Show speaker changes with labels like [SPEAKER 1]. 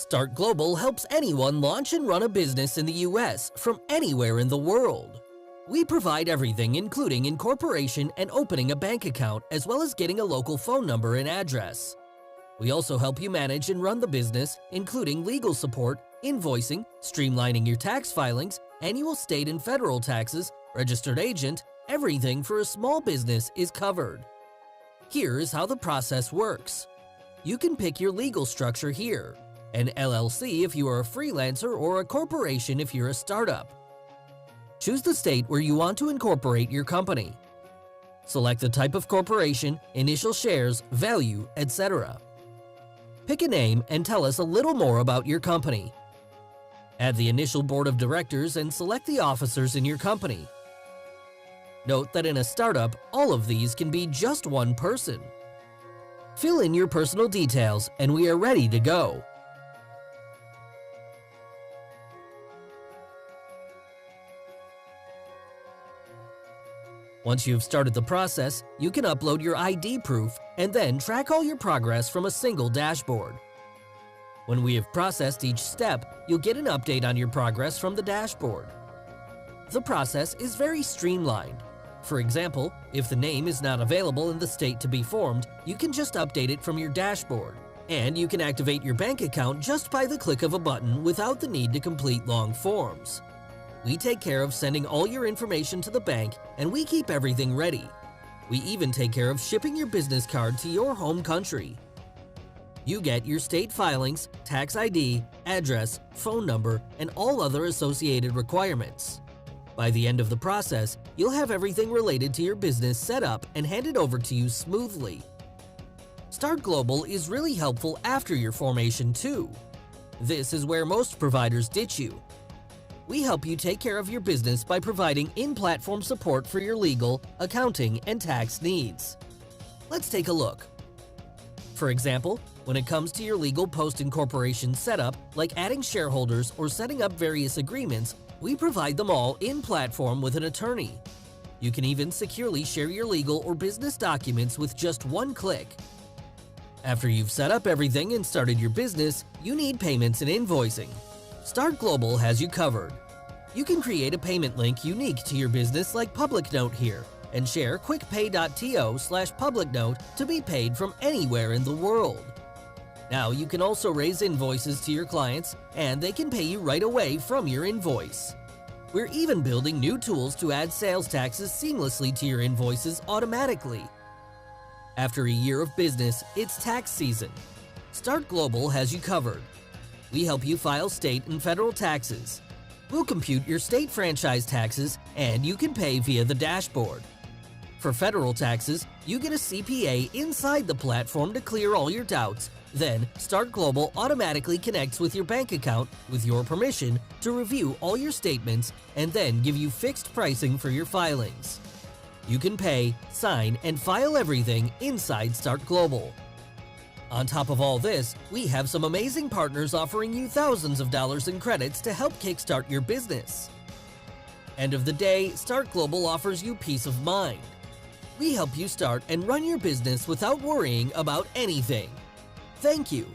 [SPEAKER 1] Start Global helps anyone launch and run a business in the US from anywhere in the world. We provide everything including incorporation and opening a bank account, as well as getting a local phone number and address. We also help you manage and run the business, including legal support, invoicing, streamlining your tax filings, annual state and federal taxes, registered agent. Everything for a small business is covered. Here is how the process works. You can pick your legal structure here: an LLC if you are a freelancer, or a corporation if you're a startup. Choose the state where you want to incorporate your company. Select the type of corporation, initial shares, value, etc. Pick a name and tell us a little more about your company. Add the initial board of directors and select the officers in your company. Note that in a startup, all of these can be just one person. Fill in your personal details and we are ready to go. Once you've started the process, you can upload your ID proof and then track all your progress from a single dashboard. When we have processed each step, you'll get an update on your progress from the dashboard. The process is very streamlined. For example, if the name is not available in the state to be formed, you can just update it from your dashboard. And you can activate your bank account just by the click of a button without the need to complete long forms. We take care of sending all your information to the bank, and we keep everything ready. We even take care of shipping your business card to your home country. You get your state filings, tax ID, address, phone number, and all other associated requirements. By the end of the process, you'll have everything related to your business set up and handed over to you smoothly. Start Global is really helpful after your formation too. This is where most providers ditch you. We help you take care of your business by providing in-platform support for your legal, accounting, and tax needs. Let's take a look. For example, when it comes to your legal post-incorporation setup, like adding shareholders or setting up various agreements, we provide them all in-platform with an attorney. You can even securely share your legal or business documents with just one click. After you've set up everything and started your business, you need payments and invoicing. Start Global has you covered. You can create a payment link unique to your business like Public Note here, and share quickpay.to/public note to be paid from anywhere in the world. Now you can also raise invoices to your clients, and they can pay you right away from your invoice. We're even building new tools to add sales taxes seamlessly to your invoices automatically. After a year of business, it's tax season. Start Global has you covered. We help you file state and federal taxes. We'll compute your state franchise taxes, and you can pay via the dashboard. For federal taxes, you get a CPA inside the platform to clear all your doubts. Then, Start Global automatically connects with your bank account with your permission to review all your statements and then give you fixed pricing for your filings. You can pay, sign, and file everything inside Start Global. On top of all this, we have some amazing partners offering you thousands of dollars in credits to help kickstart your business. End of the day, Start Global offers you peace of mind. We help you start and run your business without worrying about anything. Thank you.